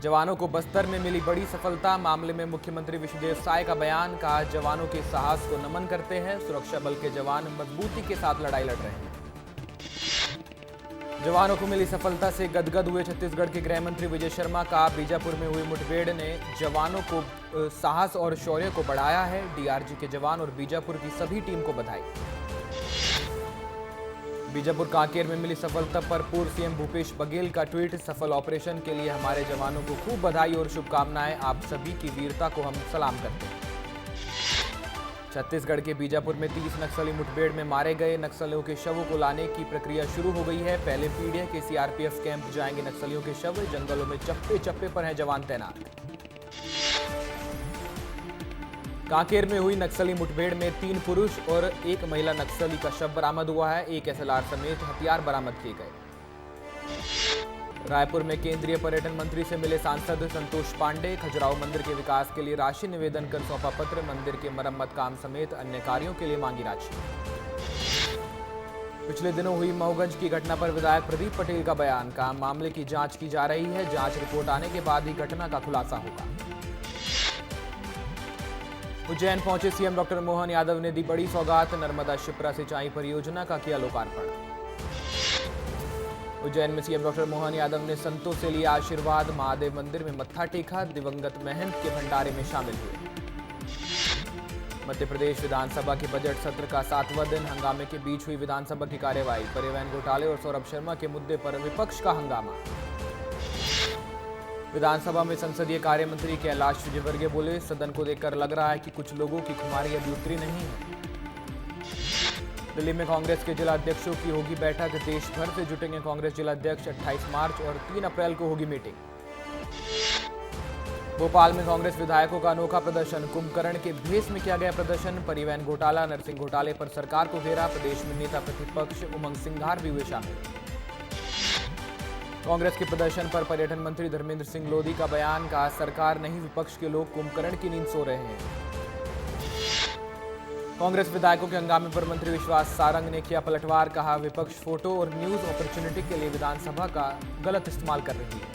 जवानों को बस्तर में मिली बड़ी सफलता। मामले में मुख्यमंत्री विष्णुदेव साय का बयान। कहा, जवानों के साहस को नमन करते हैं। सुरक्षा बल के जवान मजबूती के साथ लड़ाई लड़ रहे हैं। जवानों को मिली सफलता से गदगद हुए छत्तीसगढ़ के गृह मंत्री विजय शर्मा। का बीजापुर में हुई मुठभेड़ ने जवानों को साहस और शौर्य को बढ़ाया है। डीआरजी के जवान और बीजापुर की सभी टीम को बधाई। बीजापुर कांकेर में मिली सफलता पर पूर्व सीएम भूपेश बघेल का ट्वीट। सफल ऑपरेशन के लिए हमारे जवानों को खूब बधाई और शुभकामनाएं। आप सभी की वीरता को हम सलाम करते हैं। छत्तीसगढ़ के बीजापुर में 30 नक्सली मुठभेड़ में मारे गए नक्सलियों के शवों को लाने की प्रक्रिया शुरू हो गई है। पहले पीढ़िया के सीआरपीएफ कैंप जाएंगे नक्सलियों के शव। जंगलों में चप्पे चप्पे पर हैं जवान तैनात। कांकेर में हुई नक्सली मुठभेड़ में 3 पुरुष और 1 महिला नक्सली का शव बरामद हुआ है। 1 एसएलआर समेत हथियार बरामद किए गए। रायपुर में केंद्रीय पर्यटन मंत्री से मिले सांसद संतोष पांडे। खजुराहो मंदिर के विकास के लिए राशि निवेदन कर सौंपा पत्र। मंदिर के मरम्मत काम समेत अन्य कार्यों के लिए मांगी राशि। पिछले दिनों हुई मऊगंज की घटना पर विधायक प्रदीप पटेल का बयान। कहा, मामले की जांच की जा रही है। जांच रिपोर्ट आने के बाद ही घटना का खुलासा होगा। उज्जैन पहुंचे सीएम डॉक्टर मोहन यादव ने दी बड़ी सौगात। नर्मदा शिप्रा सिंचाई परियोजना का किया लोकार्पण। उज्जैन में सीएम डॉक्टर मोहन यादव ने संतों से लिया आशीर्वाद। महादेव मंदिर में मत्था टेका। दिवंगत महंत के भंडारे में शामिल हुए। मध्य प्रदेश विधानसभा के बजट सत्र का 7वां दिन। हंगामे के बीच हुई विधानसभा की कार्यवाही। परिवहन घोटाले और सौरभ शर्मा के मुद्दे पर विपक्ष का हंगामा। विधानसभा में संसदीय कार्य मंत्री कैलाश विजयवर्गीय बोले, सदन को देखकर लग रहा है कि कुछ लोगों की खुमारी अभी उतरी नहीं है। दिल्ली में कांग्रेस के जिला अध्यक्षों की होगी बैठक। देश भर से जुटेंगे कांग्रेस जिला अध्यक्ष। 28 मार्च और 3 अप्रैल को होगी मीटिंग। भोपाल में कांग्रेस विधायकों का अनोखा प्रदर्शन। कुंभकर्ण के भेष में किया गया प्रदर्शन। परिवहन घोटाला, नरसिंह घोटाले पर सरकार को घेरा। प्रदेश में नेता प्रतिपक्ष उमंग सिंघार भी हुए शामिल। कांग्रेस के प्रदर्शन पर पर्यटन मंत्री धर्मेंद्र सिंह लोधी का बयान। कहा, सरकार नहीं विपक्ष के लोग कुंभकर्ण की नींद सो रहे हैं। कांग्रेस विधायकों के हंगामे पर मंत्री विश्वास सारंग ने किया पलटवार। कहा, विपक्ष फोटो और न्यूज अपॉर्चुनिटी के लिए विधानसभा का गलत इस्तेमाल कर रही है।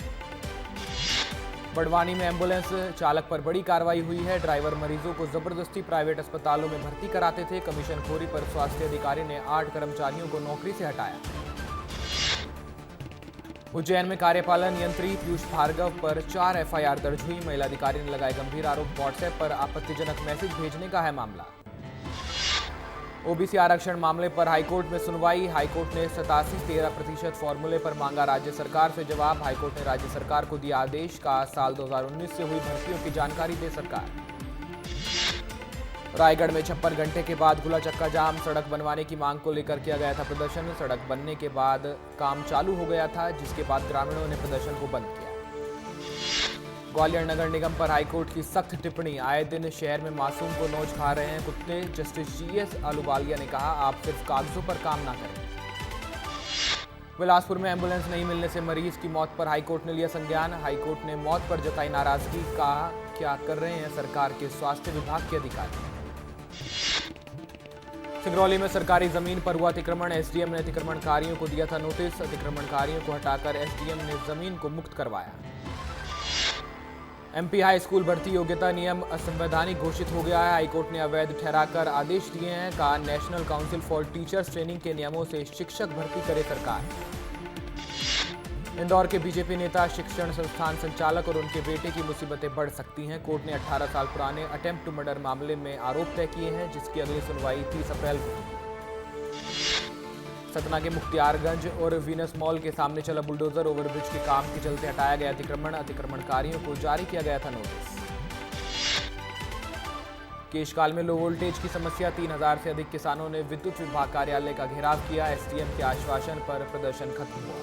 बड़वानी में एम्बुलेंस चालक पर बड़ी कार्रवाई हुई है। ड्राइवर मरीजों को जबरदस्ती प्राइवेट अस्पतालों में भर्ती कराते थे। कमीशनखोरी पर स्वास्थ्य अधिकारी ने 8 कर्मचारियों को नौकरी से हटाया। उज्जैन में कार्यपालन यंत्री पीयूष भार्गव पर 4 एफआईआर दर्ज हुई। महिला अधिकारी ने लगाए गंभीर आरोप। व्हाट्सएप पर आपत्तिजनक मैसेज भेजने का है मामला। ओबीसी आरक्षण मामले पर हाईकोर्ट में सुनवाई। हाईकोर्ट ने 87-13% फॉर्मूले पर मांगा राज्य सरकार से जवाब। हाईकोर्ट ने राज्य सरकार को दिया आदेश। का साल 2019 से हुई भर्तियों की जानकारी दे सरकार। रायगढ़ में 56 घंटे के बाद खुला चक्का जाम। सड़क बनवाने की मांग को लेकर किया गया था प्रदर्शन। सड़क बनने के बाद काम चालू हो गया था, जिसके बाद ग्रामीणों ने प्रदर्शन को बंद किया। ग्वालियर नगर निगम पर हाईकोर्ट की सख्त टिप्पणी। आए दिन शहर में मासूम को नोच खा रहे हैं कुत्ते। जस्टिस जीएस आलूवालिया ने कहा, आप सिर्फ कागजों पर काम ना करें। बिलासपुर में एम्बुलेंस नहीं मिलने से मरीज की मौत पर हाईकोर्ट ने लिया संज्ञान। हाईकोर्ट ने मौत पर जताई नाराजगी। कहा, क्या कर रहे हैं सरकार के स्वास्थ्य विभाग के अधिकारी। सिंगरौली में सरकारी जमीन पर हुआ अतिक्रमण। एसडीएम ने अतिक्रमणकारियों को दिया था नोटिस। अतिक्रमणकारियों को हटाकर एसडीएम ने जमीन को मुक्त करवाया। एमपी हाई स्कूल भर्ती योग्यता नियम असंवैधानिक घोषित हो गया है। हाईकोर्ट ने अवैध ठहराकर आदेश दिए हैं। कहा, national council for teachers training के नियमों से शिक्षक भर्ती करे सरकार। इंदौर के बीजेपी नेता, शिक्षण संस्थान संचालक और उनके बेटे की मुसीबतें बढ़ सकती हैं। कोर्ट ने 18 साल पुराने अटेम्प्ट टू मर्डर मामले में आरोप तय किए हैं, जिसकी अगली सुनवाई 30 अप्रैल को होगी। सतना के मुख्तियारगंज और वीनस मॉल के सामने चला बुलडोजर। ओवरब्रिज के काम के चलते हटाया गया अतिक्रमण। अतिक्रमणकारियों को जारी किया गया था नोटिस। केशकाल में लो वोल्टेज की समस्या। 3000 से अधिक किसानों ने विद्युत विभाग कार्यालय का घेराव किया। एसडीएम के आश्वासन पर प्रदर्शन खत्म हुआ।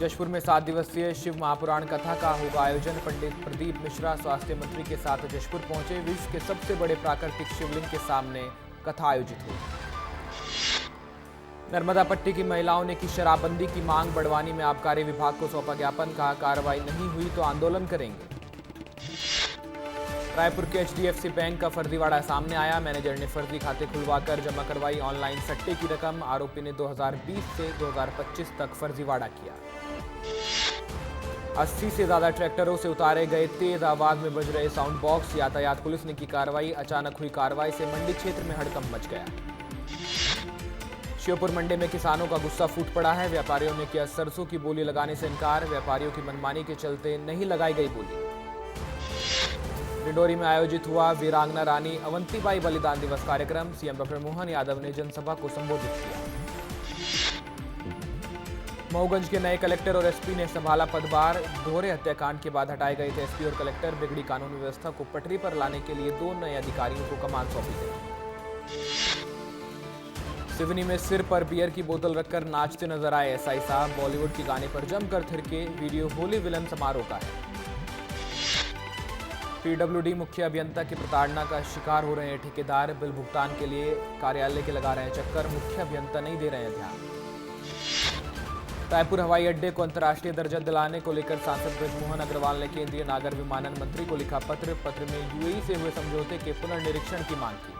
जशपुर में 7 दिवसीय शिव महापुराण कथा का होगा आयोजन। पंडित प्रदीप मिश्रा स्वास्थ्य मंत्री के साथ जशपुर पहुंचे। विश्व के सबसे बड़े प्राकृतिक शिवलिंग के सामने कथा आयोजित हुई। नर्मदा पट्टी की महिलाओं ने की शराबबंदी की मांग। बड़वानी में आबकारी विभाग को सौंपा ज्ञापन। कहा, कार्रवाई नहीं हुई तो आंदोलन करेंगे। रायपुर के एचडीएफसी बैंक का फर्जीवाड़ा सामने आया। मैनेजर ने फर्जी खाते खुलवाकर जमा करवाई ऑनलाइन सट्टे की रकम। आरोपी ने 2020 से 2025 तक फर्जीवाड़ा किया। 80 से ज्यादा ट्रैक्टरों से उतारे गए, तेज आवाज में बज रहे साउंड बॉक्स। यातायात पुलिस ने की कार्रवाई। अचानक हुई कार्रवाई से मंडी क्षेत्र में हड़कंप मच गया। श्योपुर मंडी में किसानों का गुस्सा फूट पड़ा है। व्यापारियों ने किया सरसों की बोली लगाने से इनकार। व्यापारियों की मनमानी के चलते नहीं लगाई गई बोली। डिंडोरी में आयोजित हुआ वीरांगना रानी अवंतीबाई बलिदान दिवस कार्यक्रम। सीएम डॉक्टर मोहन यादव ने जनसभा को संबोधित किया। मऊगंज के नए कलेक्टर और एसपी ने संभाला पदभार। दोहरे हत्याकांड के बाद हटाए गए थे एसपी और कलेक्टर। बिगड़ी कानून व्यवस्था को पटरी पर लाने के लिए 2 नए अधिकारियों को कमान सौंपी गई। सिवनी में सिर पर बियर की बोतल रखकर नाचते नजर आए एसआई साहब। बॉलीवुड के गाने पर जमकर थिरके। वीडियो होली विलन समारोह का है। पीडब्ल्यूडी मुख्य अभियंता की प्रताड़ना का शिकार हो रहे हैं ठेकेदार। बिल भुगतान के लिए कार्यालय के लगा रहे हैं चक्कर। मुख्य अभियंता नहीं दे रहे हैं ध्यान। रायपुर हवाई अड्डे को अंतर्राष्ट्रीय दर्जा दिलाने को लेकर सांसद बृजमोहन अग्रवाल ने केंद्रीय नागर विमानन मंत्री को लिखा पत्र। पत्र में यूएई से हुए समझौते के पुनर्निरीक्षण की मांग की।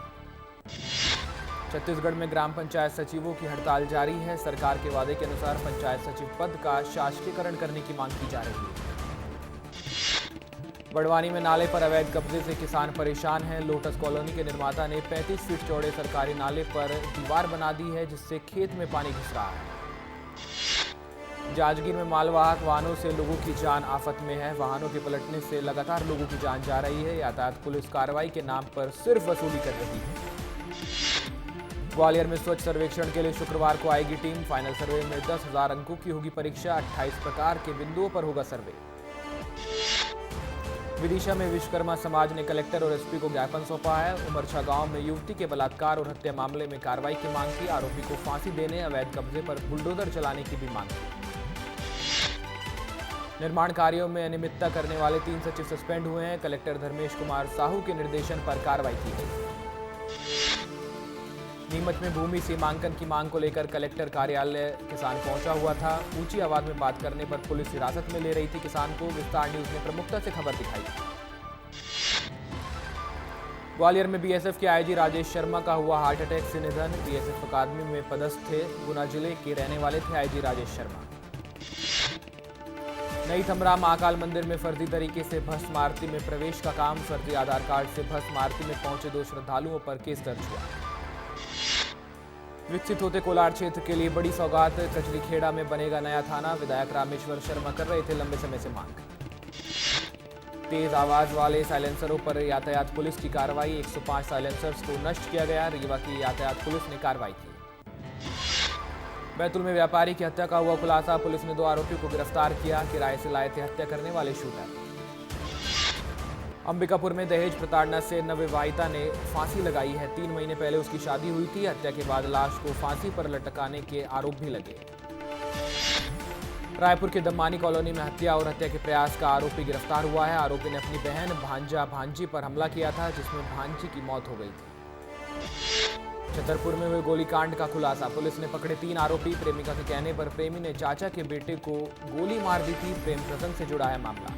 छत्तीसगढ़ में ग्राम पंचायत सचिवों की हड़ताल जारी है। सरकार के वादे के अनुसार पंचायत सचिव पद का शासकीयकरण करने की मांग की जा रही है। बड़वानी में नाले पर अवैध कब्जे से किसान परेशान हैं। लोटस कॉलोनी के निर्माता ने 35 फीट चौड़े सरकारी नाले पर दीवार बना दी है, जिससे खेत में पानी घुस रहा है। जांजगीर में मालवाहक वाहनों से लोगों की जान आफत में है। वाहनों के पलटने से लगातार लोगों की जान जा रही है। यातायात पुलिस कार्रवाई के नाम पर सिर्फ वसूली कर रही है। ग्वालियर में स्वच्छ सर्वेक्षण के लिए शुक्रवार को आएगी टीम। फाइनल सर्वे में 10,000 अंकों की होगी परीक्षा। 28 प्रकार के बिंदुओं पर होगा सर्वे। विदिशा में विश्वकर्मा समाज ने कलेक्टर और एसपी को ज्ञापन सौंपा है। उमरछा गांव में युवती के बलात्कार और हत्या मामले में कार्रवाई की मांग की। आरोपी को फांसी देने, अवैध कब्जे पर बुलडोजर चलाने की भी मांग की। निर्माण कार्यों में अनियमितता करने वाले 3 सचिव सस्पेंड हुए हैं। कलेक्टर धर्मेश कुमार साहू के निर्देशन पर कार्रवाई की गई। नीमच में भूमि सीमांकन की मांग को लेकर कलेक्टर कार्यालय किसान पहुंचा हुआ था। ऊंची आवाज में बात करने पर पुलिस हिरासत में ले रही थी किसान को। विस्तार न्यूज ने प्रमुखता से खबर दिखाई। ग्वालियर में बीएसएफ के आईजी राजेश शर्मा का हुआ हार्ट अटैक से निधन। बीएसएफ अकादमी में पदस्थ थे। गुना जिले के रहने वाले थे आईजी राजेश शर्मा। नई थमरा महाकाल मंदिर में फर्जी तरीके से भस्म आरती में प्रवेश का काम। फर्जी आधार कार्ड से भस्म आरती में पहुंचे 2 श्रद्धालुओं पर केस दर्ज हुआ। विकसित होते कोलार क्षेत्र के लिए बड़ी सौगात। कचरीखेड़ा में बनेगा नया थाना। विधायक रामेश्वर शर्मा कर रहे थे लंबे समय से मांग। तेज आवाज वाले साइलेंसरों पर यातायात पुलिस की कार्रवाई। 105 साइलेंसर्स को नष्ट किया गया। रीवा की यातायात पुलिस ने कार्रवाई की। बैतूल में व्यापारी की हत्या का हुआ खुलासा। पुलिस ने 2 आरोपियों को गिरफ्तार किया। किराए से लाए थे हत्या करने वाले शूटर। अंबिकापुर में दहेज प्रताड़ना से नवविवाहिता ने फांसी लगाई है। 3 महीने पहले उसकी शादी हुई थी। हत्या के बाद लाश को फांसी पर लटकाने के आरोप भी लगे। रायपुर के दम्मानी कॉलोनी में हत्या और हत्या के प्रयास का आरोपी गिरफ्तार हुआ है। आरोपी ने अपनी बहन भांजी पर हमला किया था, जिसमें भांजी की मौत हो गई थी। छतरपुर में हुए गोलीकांड का खुलासा। पुलिस ने पकड़े 3 आरोपी। प्रेमिका के कहने पर प्रेमी ने चाचा के बेटे को गोली मार दी थी। प्रेम प्रसंग से जुड़ा है मामला।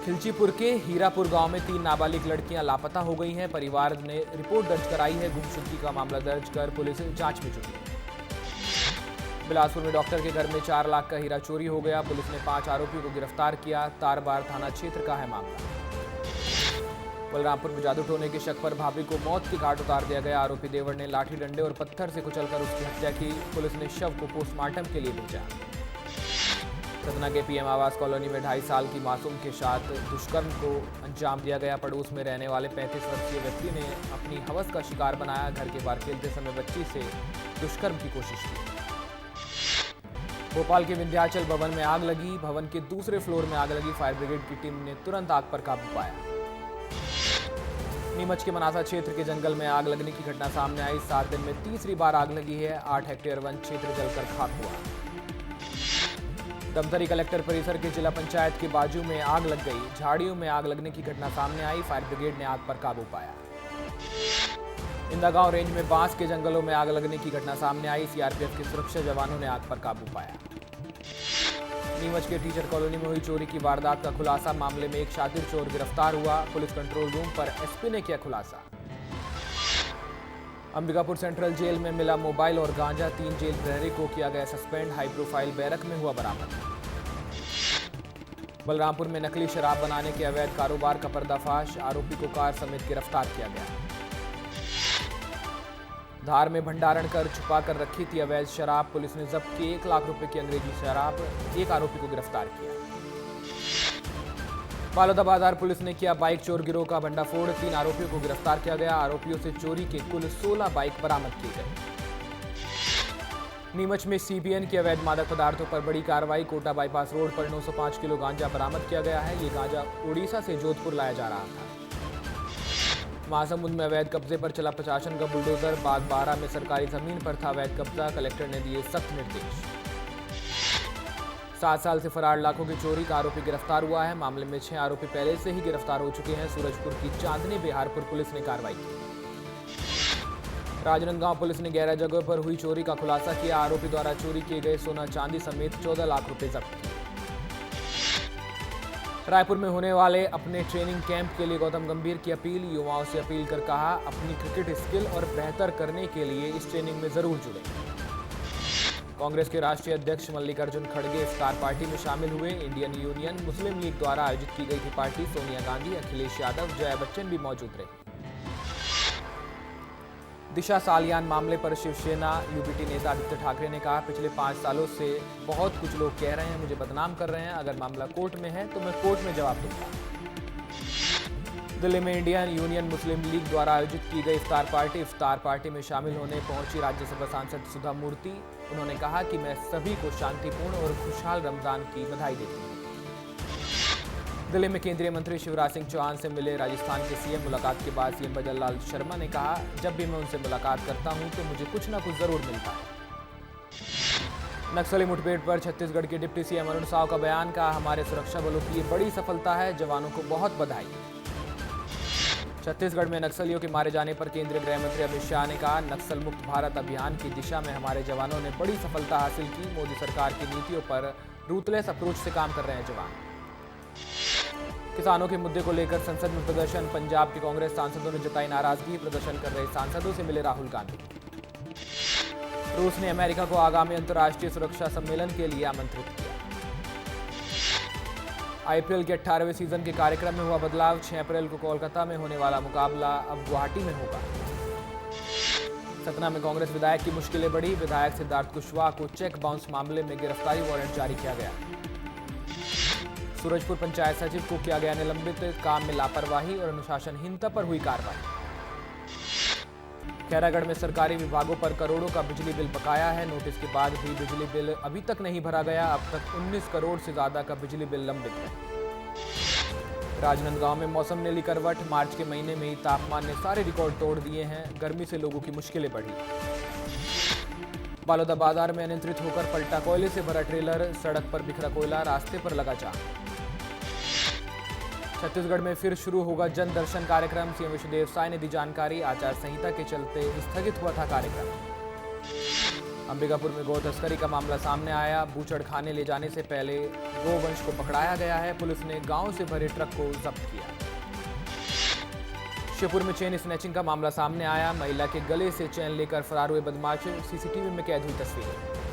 खिलचीपुर के हीरापुर गांव में 3 नाबालिग लड़कियां लापता हो गई हैं। परिवार ने रिपोर्ट दर्ज कराई है। गुमशुदगी का मामला दर्ज कर पुलिस जांच में जुटी। बिलासपुर में डॉक्टर के घर में 4 लाख का हीरा चोरी हो गया। पुलिस ने 5 आरोपियों को गिरफ्तार किया। तारबार थाना क्षेत्र का है मामला। बलरामपुर में जादू टोने के शक पर भाभी को मौत के घाट उतार दिया गया। आरोपी देवर ने लाठी डंडे और पत्थर से कुचलकर उसकी हत्या की। पुलिस ने शव को पोस्टमार्टम के लिए भेजा। सतना के पीएम आवास कॉलोनी में 2.5 साल की मासूम के साथ दुष्कर्म को अंजाम दिया गया। पड़ोस में रहने वाले 35 वर्षीय व्यक्ति ने अपनी हवस का शिकार बनाया। घर के बाहर खेलते समय बच्ची से दुष्कर्म की कोशिश की। भोपाल के विंध्याचल भवन में आग लगी। भवन के दूसरे फ्लोर में आग लगी। फायर ब्रिगेड की टीम ने तुरंत आग पर काबू पाया। नीमच के मनासा क्षेत्र के जंगल में आग लगने की घटना सामने आई। 7 दिन में तीसरी बार आग लगी है। 8 हेक्टेयर वन क्षेत्र जलकर खाक हुआ। दमदरी कलेक्टर परिसर के जिला पंचायत के बाजू में आग लग गई। झाड़ियों में आग लगने की घटना सामने आई। फायर ब्रिगेड ने आग पर काबू पाया। इंदागांव रेंज में बांस के जंगलों में आग लगने की घटना सामने आई। सीआरपीएफ के सुरक्षा जवानों ने आग पर काबू पाया। नीमच के टीचर कॉलोनी में हुई चोरी की वारदात का खुलासा। मामले में एक शातिर चोर गिरफ्तार हुआ। पुलिस कंट्रोल रूम पर एसपी ने किया खुलासा। अंबिकापुर सेंट्रल जेल में मिला मोबाइल और गांजा, 3 जेल प्रहरी को किया गया सस्पेंड, हाई प्रोफाइल बैरक में हुआ बरामद। बलरामपुर में नकली शराब बनाने के अवैध कारोबार का पर्दाफाश, आरोपी को कार समेत गिरफ्तार किया गया। धार में भंडारण कर छुपा कर रखी थी अवैध शराब, पुलिस ने जब्त की 1 लाख रुपए की अंग्रेजी शराब, एक आरोपी को गिरफ्तार किया। बालोदा बाजार पुलिस ने किया बाइक चोर गिरोह का भंडाफोड़, 3 आरोपियों को गिरफ्तार किया गया। आरोपियों से चोरी के कुल 16 बाइक बरामद किए गए। नीमच में सीबीएन के अवैध मादक पदार्थों पर बड़ी कार्रवाई, कोटा बाईपास रोड पर 905 किलो गांजा बरामद किया गया है। ये गांजा उड़ीसा से जोधपुर लाया जा रहा था। महासमुंद में अवैध कब्जे पर चला प्रशासन का बुलडोजर, बागबारा में सरकारी जमीन पर था अवैध कब्जा, कलेक्टर ने दिए सख्त निर्देश। 7 साल से फरार लाखों की चोरी का आरोपी गिरफ्तार हुआ है। मामले में 6 आरोपी पहले से ही गिरफ्तार हो चुके हैं। सूरजपुर की चांदनी बिहारपुर पुलिस ने कार्रवाई की। राजनांदगांव पुलिस ने 11 जगहों पर हुई चोरी का खुलासा किया। आरोपी द्वारा चोरी किए गए सोना चांदी समेत 14 लाख रुपए जब्त किए। रायपुर में होने वाले अपने ट्रेनिंग कैंप के लिए गौतम गंभीर की अपील, युवाओं से अपील कर कहा, अपनी क्रिकेट स्किल और बेहतर करने के लिए इस ट्रेनिंग में जरूर जुड़ें। कांग्रेस के राष्ट्रीय अध्यक्ष मल्लिकार्जुन खड़गे इफ्तार पार्टी में शामिल हुए। इंडियन यूनियन मुस्लिम लीग द्वारा आयोजित की गई थी पार्टी। सोनिया गांधी, अखिलेश यादव, जया बच्चन भी मौजूद रहे। दिशा सालियान मामले पर शिवसेना यूबीटी नेता आदित्य ठाकरे ने कहा, पिछले 5 सालों से बहुत कुछ लोग कह रहे हैं, मुझे बदनाम कर रहे हैं। अगर मामला कोर्ट में है तो मैं कोर्ट में जवाब दूंगा। दिल्ली में इंडियन यूनियन मुस्लिम लीग द्वारा आयोजित की गई इफ्तार पार्टी में शामिल होने पहुंची राज्यसभा सांसद सुधा मूर्ति। उन्होंने कहा कि मैं सभी को शांतिपूर्ण और खुशहाल रमजान की बधाई देती हूँ। दिल्ली में केंद्रीय मंत्री शिवराज सिंह चौहान से मिले राजस्थान के सीएम। मुलाकात के बाद सीएम भजनलाल शर्मा ने कहा, जब भी मैं उनसे मुलाकात करता हूं तो मुझे कुछ ना कुछ जरूर मिलता है। नक्सली मुठभेड़ पर छत्तीसगढ़ के डिप्टी सीएम अरुण साव का बयान, कहा, हमारे सुरक्षा बलों की ये बड़ी सफलता है, जवानों को बहुत बधाई। छत्तीसगढ़ में नक्सलियों के मारे जाने पर केंद्रीय गृह मंत्री अमित शाह ने कहा, नक्सल मुक्त भारत अभियान की दिशा में हमारे जवानों ने बड़ी सफलता हासिल की। मोदी सरकार की नीतियों पर रूथलेस अप्रोच से काम कर रहे हैं जवान। किसानों के मुद्दे को लेकर संसद में प्रदर्शन, पंजाब के कांग्रेस सांसदों ने जताई नाराजगी। प्रदर्शन कर रहे सांसदों से मिले राहुल गांधी। रूस ने अमेरिका को आगामी अंतर्राष्ट्रीय सुरक्षा सम्मेलन के लिए आमंत्रित किया। आईपीएल के 18वें सीजन के कार्यक्रम में हुआ बदलाव, 6 अप्रैल को कोलकाता में होने वाला मुकाबला अब गुवाहाटी में होगा। सतना में कांग्रेस विधायक की मुश्किलें बढ़ी, विधायक सिद्धार्थ कुशवाहा को चेक बाउंस मामले में गिरफ्तारी वारंट जारी किया गया। सूरजपुर पंचायत सचिव को किया गया निलंबित, काम में लापरवाही और अनुशासनहीनता पर हुई कार्रवाई। खैरागढ़ में सरकारी विभागों पर करोड़ों का बिजली बिल बकाया है, नोटिस के बाद भी बिजली बिल अभी तक नहीं भरा गया। अब तक 19 करोड़ से ज्यादा का बिजली बिल लंबित है। राजनांदगांव में मौसम ने ली करवट, मार्च के महीने में ही तापमान ने सारे रिकॉर्ड तोड़ दिए हैं, गर्मी से लोगों की मुश्किलें बढ़ी। बालोदा बाजार में अनियंत्रित होकर पलटा कोयले से भरा ट्रेलर, सड़क पर बिखरा कोयला, रास्ते पर लगा जाम। छत्तीसगढ़ में फिर शुरू होगा जन दर्शन कार्यक्रम, सीएम विष्णुदेव साय ने दी जानकारी। आचार संहिता के चलते स्थगित हुआ था कार्यक्रम। अंबिकापुर में गौ तस्करी का मामला सामने आया, बूचड़ खाने ले जाने से पहले गोवंश को पकड़ाया गया है। पुलिस ने गांव से भरे ट्रक को जब्त किया। शिवपुर में चेन स्नैचिंग का मामला सामने आया, महिला के गले से चैन लेकर फरार हुए बदमाश, सीसीटीवी में कैद हुई तस्वीरें।